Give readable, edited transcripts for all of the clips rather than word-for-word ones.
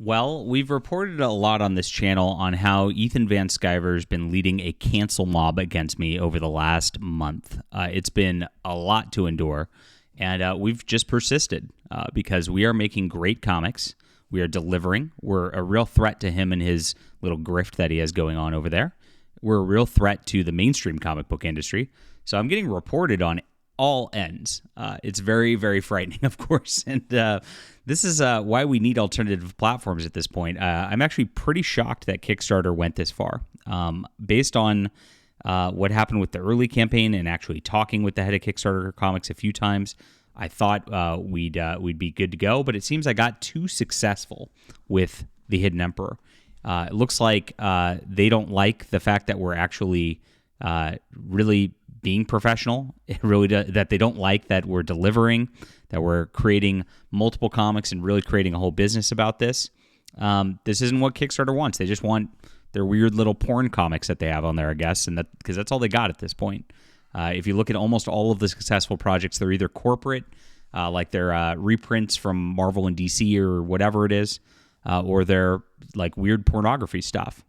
Well, we've reported a lot on this channel on how Ethan Van Sciver has been leading a cancel mob against me over the last month. It's been a lot to endure, and we've just persisted because we are making great comics. We are delivering. We're a real threat to him and his little grift that he has going on over there. We're a real threat to the mainstream comic book industry. So I'm getting reported on all ends. It's very, very frightening, of course. And this is why we need alternative platforms at this point. I'm actually pretty shocked that Kickstarter went this far. Based on what happened with the early campaign and actually talking with the head of Kickstarter Comics a few times, I thought we'd be good to go. But it seems I got too successful with the Hidden Emperor. It looks like they don't like the fact that we're actually really being professional. It really that they don't like that we're delivering, that we're creating multiple comics and really creating a whole business about this. This isn't what Kickstarter wants. They just want their weird little porn comics that they have on there, I guess, and because that's all they got at this point. If you look at almost all of the successful projects, they're either corporate, like they're reprints from Marvel and DC or whatever it is, or they're like weird pornography stuff.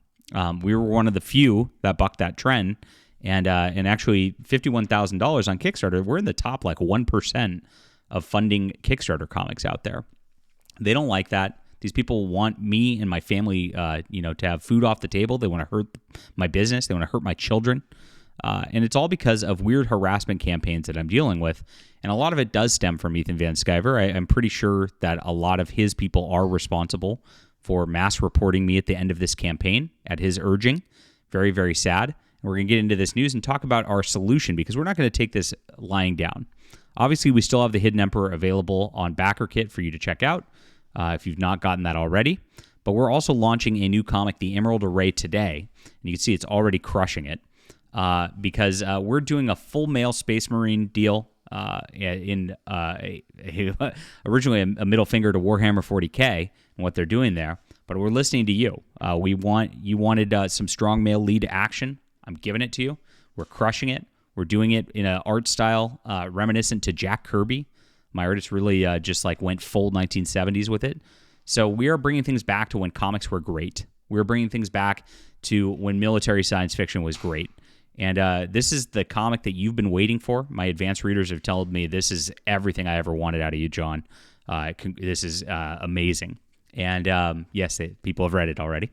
We were one of the few that bucked that trend. And actually, $51,000 on Kickstarter, we're in the top like 1% of funding Kickstarter comics out there. They don't like that. These people want me and my family, to have food off the table. They want to hurt my business. They want to hurt my children. And it's all because of weird harassment campaigns that I'm dealing with. And a lot of it does stem from Ethan Van Sciver. I'm pretty sure that a lot of his people are responsible for mass reporting me at the end of this campaign at his urging. Very, very sad. We're going to get into this news and talk about our solution because we're not going to take this lying down. Obviously, we still have the Hidden Emperor available on BackerKit for you to check out if you've not gotten that already. But we're also launching a new comic, The Emerald Array, today. And you can see it's already crushing it because we're doing a full male Space Marine deal in originally a middle finger to Warhammer 40K and what they're doing there. But we're listening to you. You wanted some strong male lead action. I'm giving it to you. We're crushing it. We're doing it in an art style reminiscent to Jack Kirby. My artist really just like went full 1970s with it. So we are bringing things back to when comics were great. We're bringing things back to when military science fiction was great. And this is the comic that you've been waiting for. My advanced readers have told me this is everything I ever wanted out of you, John. This is amazing. And yes, people have read it already.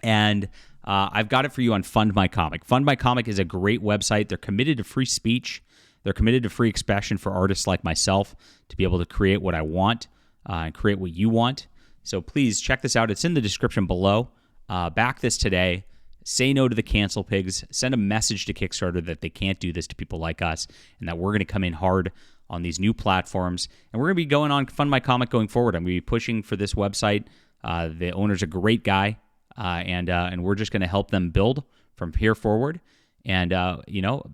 And I've got it for you on Fund My Comic. Fund My Comic is a great website. They're committed to free speech. They're committed to free expression for artists like myself to be able to create what I want and create what you want. So please check this out. It's in the description below. Back this today. Say no to the cancel pigs. Send a message to Kickstarter that they can't do this to people like us and that we're going to come in hard on these new platforms. And we're going to be going on Fund My Comic going forward. I'm going to be pushing for this website. The owner's a great guy. And we're just going to help them build from here forward. And,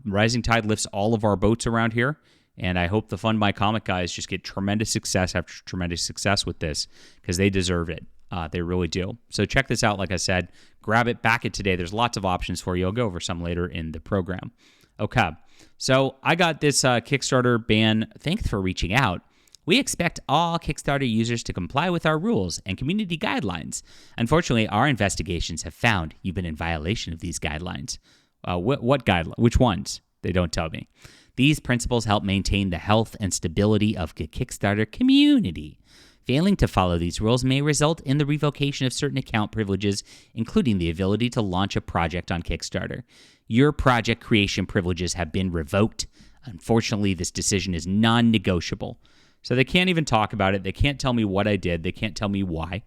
rising tide lifts all of our boats around here. And I hope the Fund My Comic guys just get tremendous success after tremendous success with this because they deserve it. They really do. So check this out. Like I said, grab it, back it today. There's lots of options for you. I'll go over some later in the program. Okay. So I got this Kickstarter ban. Thanks for reaching out. We expect all Kickstarter users to comply with our rules and community guidelines. Unfortunately, our investigations have found you've been in violation of these guidelines. What guidelines? Which ones? They don't tell me. These principles help maintain the health and stability of the Kickstarter community. Failing to follow these rules may result in the revocation of certain account privileges, including the ability to launch a project on Kickstarter. Your project creation privileges have been revoked. Unfortunately, this decision is non-negotiable. So they can't even talk about it. They can't tell me what I did. They can't tell me why.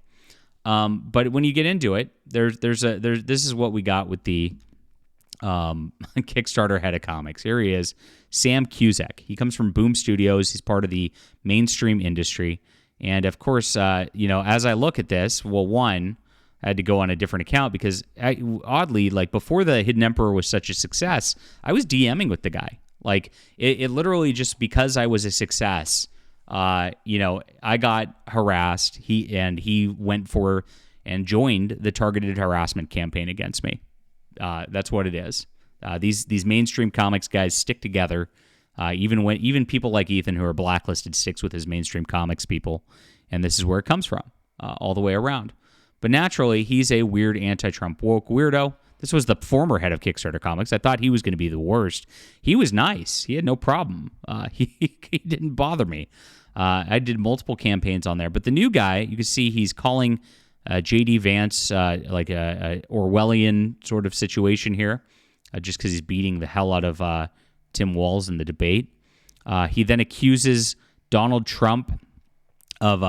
But when you get into it, this is what we got with the Kickstarter head of comics. Here he is, Sam Cusack. He comes from Boom Studios. He's part of the mainstream industry. And of course, as I look at this, well, one, I had to go on a different account because oddly, like before the Hidden Emperor was such a success, I was DMing with the guy. Like it literally just because I was a success. I got harassed. He went for and joined the targeted harassment campaign against me. That's what it is. These mainstream comics guys stick together. Even people like Ethan who are blacklisted sticks with his mainstream comics people, and this is where it comes from. all the way around. But naturally, he's a weird anti-Trump woke weirdo. This was the former head of Kickstarter Comics. I thought he was going to be the worst. He was nice. He had no problem. He didn't bother me. I did multiple campaigns on there. But the new guy, you can see he's calling J.D. Vance like a Orwellian sort of situation here, just because he's beating the hell out of Tim Walz in the debate. He then accuses Donald Trump of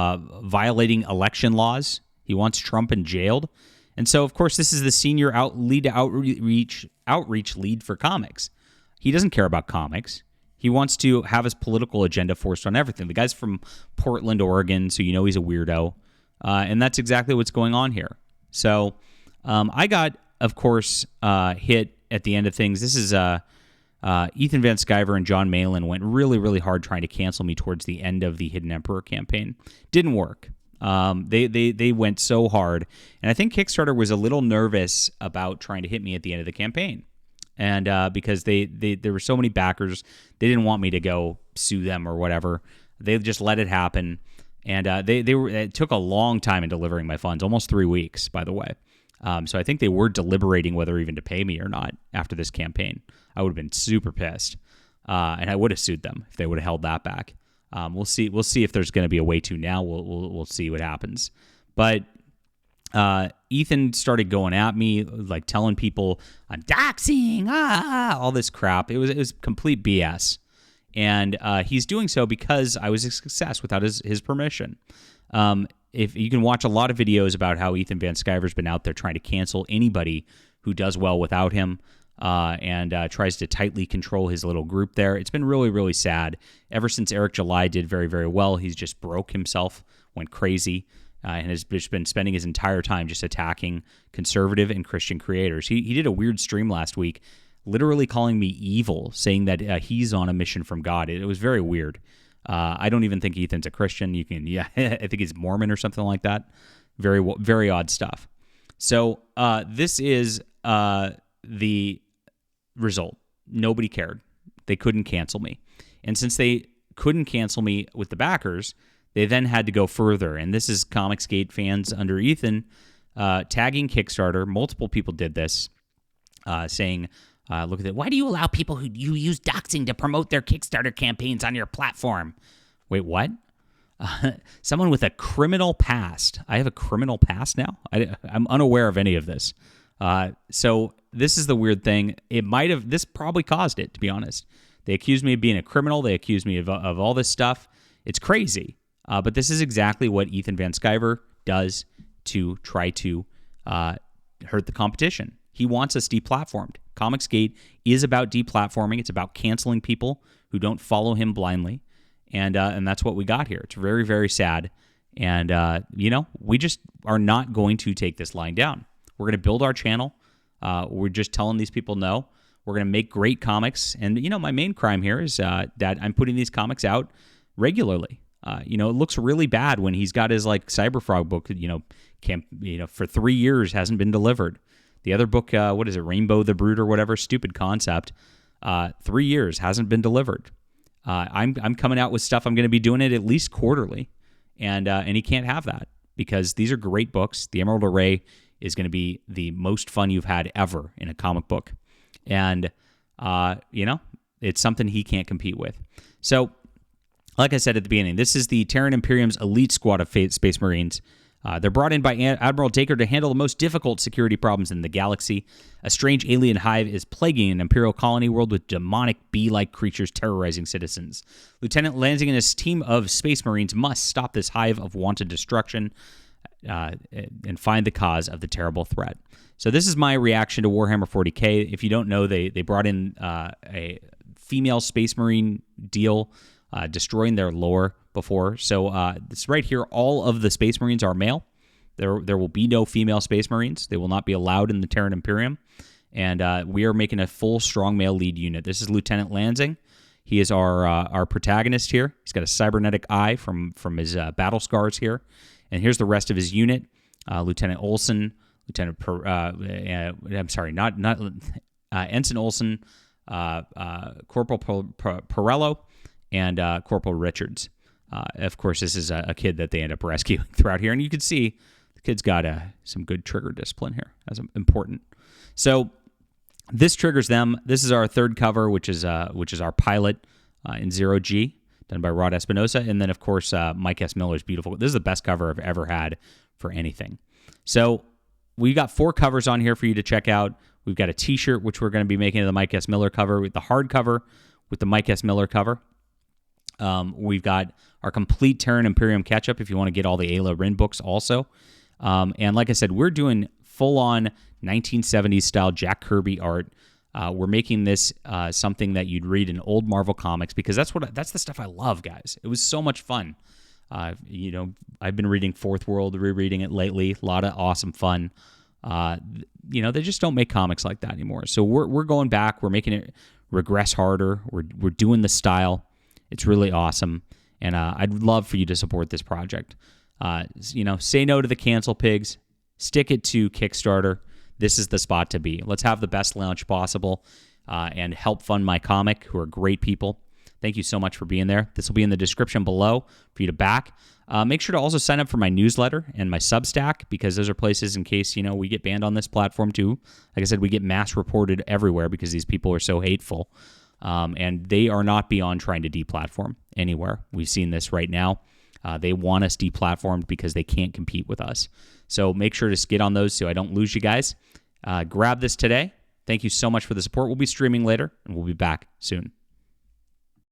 violating election laws. He wants Trump jailed. And so, of course, this is the senior outreach lead for comics. He doesn't care about comics. He wants to have his political agenda forced on everything. The guy's from Portland, Oregon, so you know he's a weirdo. And that's exactly what's going on here. So I got, of course, hit at the end of things. This is Ethan Van Sciver and John Malin went really, really hard trying to cancel me towards the end of the Hidden Emperor campaign. Didn't work. They went so hard. And I think Kickstarter was a little nervous about trying to hit me at the end of the campaign. And because there were so many backers, they didn't want me to go sue them or whatever. They just let it happen. And it took a long time in delivering my funds, almost 3 weeks, by the way. So I think they were deliberating whether even to pay me or not after this campaign. I would have been super pissed. And I would have sued them if they would have held that back. We'll see if there's going to be a way to now. We'll see what happens. But Ethan started going at me, like telling people I'm doxing, all this crap. It was complete BS. And he's doing so because I was a success without his permission. If you can watch a lot of videos about how Ethan Van Sciver's been out there trying to cancel anybody who does well without him, and tries to tightly control his little group there. It's been really, really sad. Ever since Eric July did very, very well, he's just broke himself, went crazy, and has just been spending his entire time just attacking conservative and Christian creators. He did a weird stream last week, literally calling me evil, saying that he's on a mission from God. It was very weird. I don't even think Ethan's a Christian. I think he's Mormon or something like that. Very, very odd stuff. So this is the result. Nobody cared. They couldn't cancel me. And since they couldn't cancel me with the backers, they then had to go further. And this is Comicsgate fans under Ethan tagging Kickstarter. Multiple people did this, saying, look at it. Why do you allow people who use doxing to promote their Kickstarter campaigns on your platform? Wait, what? Someone with a criminal past. I have a criminal past now? I'm unaware of any of this. So this is the weird thing. This probably caused it, to be honest. They accused me of being a criminal. They accused me of all this stuff. It's crazy. But this is exactly what Ethan Van Sciver does to try to hurt the competition. He wants us deplatformed. Comicsgate is about deplatforming. It's about canceling people who don't follow him blindly. And that's what we got here. It's very, very sad. And, we just are not going to take this lying down. We're going to build our channel. We're just telling these people no. We're going to make great comics. And, my main crime here is that I'm putting these comics out regularly. It looks really bad when he's got his, Cyberfrog book, for 3 years hasn't been delivered. The other book, what is it, Rainbow the Brood or whatever, stupid concept, 3 years hasn't been delivered. I'm coming out with stuff. I'm going to be doing it at least quarterly, and he can't have that because these are great books. The Emerald Array is going to be the most fun you've had ever in a comic book, and it's something he can't compete with. So, like I said at the beginning, this is the Terran Imperium's elite squad of Space Marines. They're brought in by Admiral Dacre to handle the most difficult security problems in the galaxy. A strange alien hive is plaguing an Imperial colony world with demonic bee-like creatures terrorizing citizens. Lieutenant Lansing and his team of Space Marines must stop this hive of wanton destruction and find the cause of the terrible threat. So this is my reaction to Warhammer 40k. If you don't know, they brought in a female Space Marine deal, destroying their lore before. So this right here, all of the Space Marines are male. There will be no female Space Marines. They will not be allowed in the Terran Imperium. And we are making a full strong male lead unit. This is Lieutenant Lansing. He is our protagonist here. He's got a cybernetic eye from his battle scars here. And here's the rest of his unit. Lieutenant Olson, Ensign Olson, Corporal Perello, and Corporal Richards. Of course, this is a kid that they end up rescuing throughout here, and you can see the kid's got some good trigger discipline here. That's important. So this triggers them. This is our third cover, which is our pilot in 0G, done by Rod Espinosa, and then of course Mike S. Miller's beautiful. This is the best cover I've ever had for anything. So we got 4 covers on here for you to check out. We've got a T-shirt, which we're going to be making of the Mike S. Miller cover, with the hardcover with the Mike S. Miller cover. We've got our complete Terran Imperium catch-up if you want to get all the Ayla Rin books also. And like I said, we're doing full-on 1970s style Jack Kirby art. We're making this something that you'd read in old Marvel comics, because that's the stuff I love, guys. It was so much fun. I've been reading Fourth World, rereading it lately. A lot of awesome fun. They just don't make comics like that anymore. So we're going back. We're making it regress harder. We're doing the style. It's really awesome, and I'd love for you to support this project. Say no to the cancel pigs. Stick it to Kickstarter. This is the spot to be. Let's have the best launch possible and help fund my comic, who are great people. Thank you so much for being there. This will be in the description below for you to back. Make sure to also sign up for my newsletter and my Substack, because those are places in case, we get banned on this platform too. Like I said, we get mass reported everywhere because these people are so hateful. And they are not beyond trying to deplatform anywhere. We've seen this right now. They want us deplatformed because they can't compete with us. So make sure to get on those so I don't lose you guys. Grab this today. Thank you so much for the support. We'll be streaming later, and we'll be back soon.